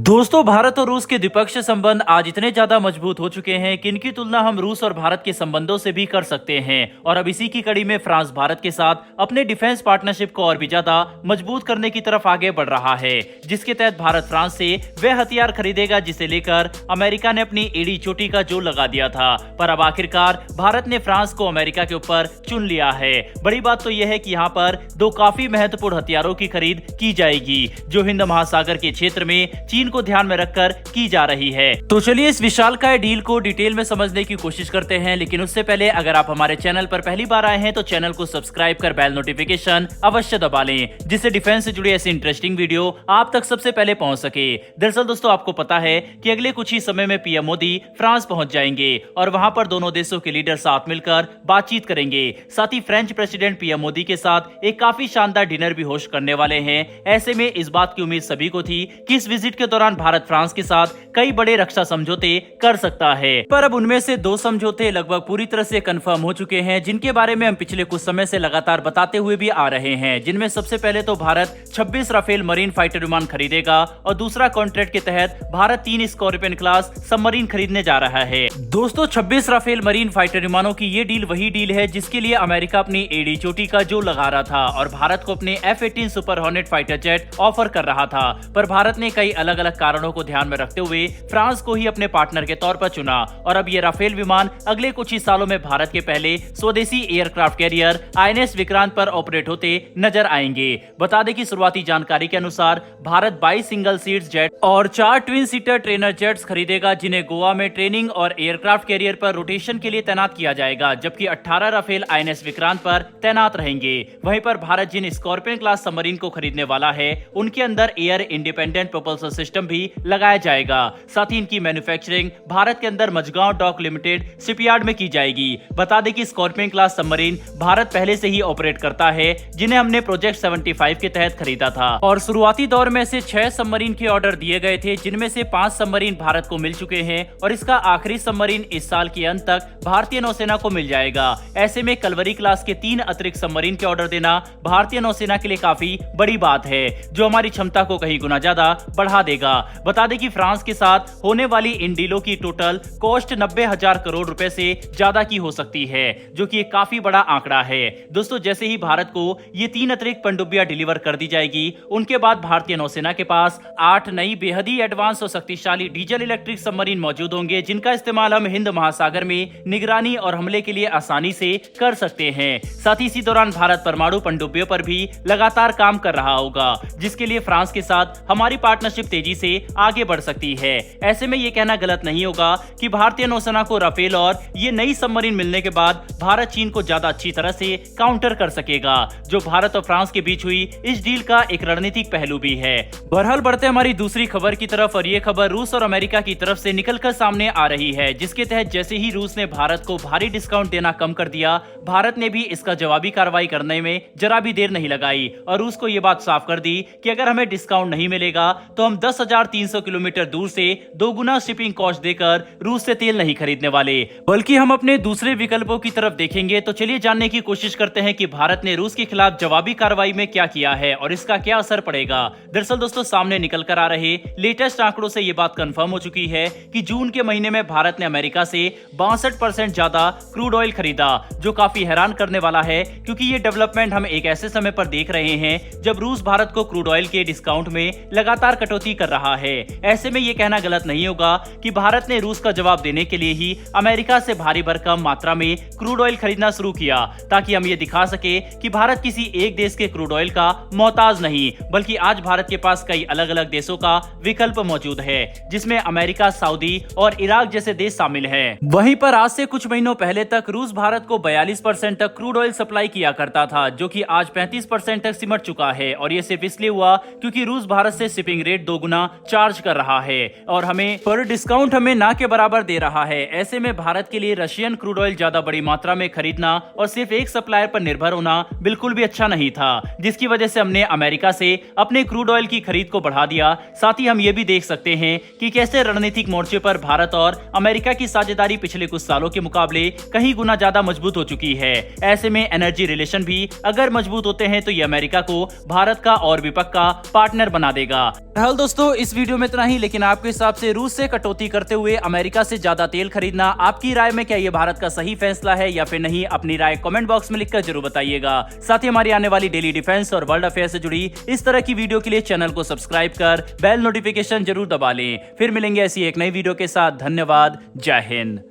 दोस्तों, भारत और रूस के द्विपक्षीय संबंध आज इतने ज्यादा मजबूत हो चुके हैं कि इनकी तुलना हम रूस और भारत के संबंधों से भी कर सकते हैं। और अब इसी की कड़ी में फ्रांस भारत के साथ अपने डिफेंस पार्टनरशिप को और भी ज्यादा मजबूत करने की तरफ आगे बढ़ रहा है, जिसके तहत भारत फ्रांस से वह हथियार खरीदेगा जिसे लेकर अमेरिका ने अपनी एड़ी चोटी का जोर लगा दिया था। पर अब आखिरकार भारत ने फ्रांस को अमेरिका के ऊपर चुन लिया है। बड़ी बात तो यह है कि यहाँ पर दो काफी महत्वपूर्ण हथियारों की खरीद की जाएगी, जो हिंद महासागर के क्षेत्र में चीन को ध्यान में रखकर की जा रही है। तो चलिए इस विशालकाय डील को डिटेल में समझने की कोशिश करते हैं, लेकिन उससे पहले अगर आप हमारे चैनल पर पहली बार आए हैं तो चैनल को सब्सक्राइब कर बेल नोटिफिकेशन अवश्य दबा लें, जिससे डिफेंस से जुड़ी ऐसी इंटरेस्टिंग वीडियो आप तक सबसे पहले पहुंच सके। दरअसल दोस्तों, आपको पता है कि अगले कुछ ही समय में पीएम मोदी फ्रांस पहुंच जाएंगे और वहां पर दोनों देशों के लीडर साथ मिलकर बातचीत करेंगे। साथ ही फ्रेंच प्रेसिडेंट पीएम मोदी के साथ एक काफी शानदार डिनर भी होस्ट करने वाले हैं। ऐसे में इस बात की उम्मीद सभी को थी कि इस विजिट के दौरान भारत फ्रांस के साथ कई बड़े रक्षा समझौते कर सकता है, पर अब उनमें से दो समझौते लगभग पूरी तरह से कंफर्म हो चुके हैं, जिनके बारे में हम पिछले कुछ समय से लगातार बताते हुए भी आ रहे हैं। जिनमें सबसे पहले तो भारत 26 राफेल मरीन फाइटर विमान खरीदेगा और दूसरा कॉन्ट्रैक्ट के तहत भारत 3 स्कॉर्पियन क्लास सबमरीन खरीदने जा रहा है। दोस्तों, 26 राफेल मरीन फाइटर विमानों की ये डील वही डील है जिसके लिए अमेरिका अपनी एड़ी चोटी का जोर लगा रहा था और भारत को अपने F-18 super hornet fighter jet offer कर रहा था। पर भारत ने कई अलग अलग कारणों को ध्यान में रखते हुए फ्रांस को ही अपने पार्टनर के तौर पर चुना और अब ये राफेल विमान अगले कुछ ही सालों में भारत के पहले स्वदेशी एयरक्राफ्ट कैरियर INS विक्रांत पर ऑपरेट होते नजर आएंगे। बता दें कि शुरुआती जानकारी के अनुसार भारत 22 सिंगल सीट्स जेट और 4 ट्विन सीटर ट्रेनर जेट्स खरीदेगा, जिन्हें गोवा में ट्रेनिंग और एयरक्राफ्ट कैरियर पर रोटेशन के लिए तैनात किया जाएगा, जबकि 18 राफेल INS विक्रांत पर तैनात रहेंगे। वहीं पर भारत जिन स्कॉर्पियन क्लास सबमरीन को खरीदने वाला है, उनके अंदर एयर इंडिपेंडेंट प्रोपल्सन सिस्टम भी लगाया जाएगा। साथ ही इनकी मैन्युफैक्चरिंग भारत के अंदर मझगांव डॉक लिमिटेड शिपयार्ड में की जाएगी। बता दें कि स्कॉर्पियन क्लास सबमरीन भारत पहले से ही ऑपरेट करता है, जिन्हें हमने प्रोजेक्ट 75 के तहत खरीदा था और शुरुआती दौर में से 6 सबमरीन के ऑर्डर दिए गए थे, जिनमें से 5 सबमरीन भारत को मिल चुके हैं और इसका आखिरी सबमरीन इस साल के अंत तक भारतीय नौसेना को मिल जाएगा। ऐसे में कलवरी क्लास के 3 अतिरिक्त सबमरीन के ऑर्डर देना भारतीय नौसेना के लिए काफी बड़ी बात है, जो हमारी क्षमता को कहीं गुना ज्यादा बढ़ा देगा। बता दें कि फ्रांस के साथ होने वाली इन डीलों की टोटल कॉस्ट 90,000 करोड़ रुपए से ज्यादा की हो सकती है, जो कि एक काफी बड़ा आंकड़ा है। दोस्तों, जैसे ही भारत को ये 3 अतिरिक्त पनडुब्बियां डिलीवर कर दी जाएगी, उनके बाद भारतीय नौसेना के पास 8 नई बेहद ही एडवांस और शक्तिशाली डीजल इलेक्ट्रिक सबमरीन मौजूद होंगे, जिनका इस्तेमाल हम हिंद महासागर में निगरानी और हमले के लिए आसानी से कर सकते हैं। साथ ही इसी दौरान भारत परमाणु पनडुब्बियों पर भी लगातार काम कर रहा होगा, जिसके लिए फ्रांस के साथ हमारी पार्टनरशिप तेजी से आगे बढ़ सकती है। ऐसे में ये कहना गलत नहीं होगा कि भारतीय नौसेना को राफेल और ये नई सबमरीन मिलने के बाद भारत चीन को ज्यादा अच्छी तरह से काउंटर कर सकेगा, जो भारत और फ्रांस के बीच हुई इस डील का एक रणनीतिक पहलू भी है। बहरहाल बढ़ते हमारी दूसरी खबर की तरफ, और ये खबर रूस और अमेरिका की तरफ से निकलकर सामने आ रही है, जिसके तहत जैसे ही रूस ने भारत को भारी डिस्काउंट देना कम कर दिया, भारत ने भी इसका जवाबी कार्रवाई करने में जरा भी देर नहीं लगाई और रूस को यह बात साफ कर दी कि अगर हमें डिस्काउंट नहीं मिलेगा तो हम 10,300 किलोमीटर दूर से 2 गुना शिपिंग कॉस्ट देकर रूस से तेल नहीं खरीदने वाले, बल्कि हम अपने दूसरे विकल्पों की तरफ देखेंगे। तो चलिए जानने की कोशिश करते हैं कि भारत ने रूस के खिलाफ जवाबी कार्रवाई में क्या किया है और इसका क्या असर पड़ेगा। दरअसल दोस्तों, सामने निकल कर आ रहे लेटेस्ट आंकड़ों से यह बात कंफर्म हो चुकी है कि जून के महीने में भारत ने अमेरिका से 62% ज्यादा क्रूड ऑयल खरीदा, जो काफी हैरान करने वाला है, क्योंकि ये डेवलपमेंट हम एक ऐसे समय पर देख रहे हैं जब रूस भारत को क्रूड ऑयल के डिस्काउंट में लगातार कटौती कर रहा है। ऐसे में यह कहना गलत नहीं होगा कि भारत ने रूस का जवाब देने के लिए ही अमेरिका से भारी भरकम मात्रा में क्रूड ऑयल खरीदना शुरू किया, ताकि हम ये दिखा सके कि भारत किसी एक देश के क्रूड ऑयल का मोहताज नहीं, बल्कि आज भारत के पास कई अलग अलग देशों का विकल्प मौजूद है, जिसमें अमेरिका, सऊदी और इराक जैसे देश शामिल हैं। वहीं पर आज से कुछ महीनों पहले तक रूस भारत को 42% तक क्रूड ऑयल सप्लाई किया करता था, जो कि आज 35% तक सिमट चुका है और ये सिर्फ इसलिए हुआ क्योंकि रूस भारत से शिपिंग रेट 2 गुना चार्ज कर रहा है और हमें पर डिस्काउंट हमें ना के बराबर दे रहा है। ऐसे में भारत के लिए रशियन क्रूड ऑयल ज्यादा बड़ी मात्रा में खरीदना और सिर्फ एक सप्लायर पर निर्भर होना बिल्कुल भी अच्छा नहीं था, जिसकी वजह से हमने अमेरिका से अपने क्रूड ऑयल की खरीद को बढ़ा दिया। साथ ही हम ये भी देख सकते हैं कि कैसे रणनीतिक मोर्चे पर भारत और अमेरिका की साझेदारी पिछले कुछ सालों के मुकाबले कहीं गुना ज्यादा मजबूत हो चुकी है। ऐसे में एनर्जी रिलेशन भी अगर मजबूत होते हैं तो ये अमेरिका को भारत का और भी पक्का पार्टनर बना देगा। फिलहाल दोस्तों इस वीडियो में इतना ही, लेकिन आपके हिसाब से रूस से कटौती करते हुए अमेरिका से ज्यादा तेल खरीदना आपकी राय में क्या ये भारत का सही फैसला है या फिर नहीं? अपनी राय कमेंट बॉक्स में लिखकर जरूर बताइएगा। साथ ही हमारी आने वाली डेली डिफेंस और वर्ल्ड अफेयर से जुड़ी इस तरह की वीडियो के लिए चैनल को सब्सक्राइब कर बेल नोटिफिकेशन जरूर दबा लें। फिर मिलेंगे ऐसी एक नई वीडियो के साथ। धन्यवाद। जय हिंद।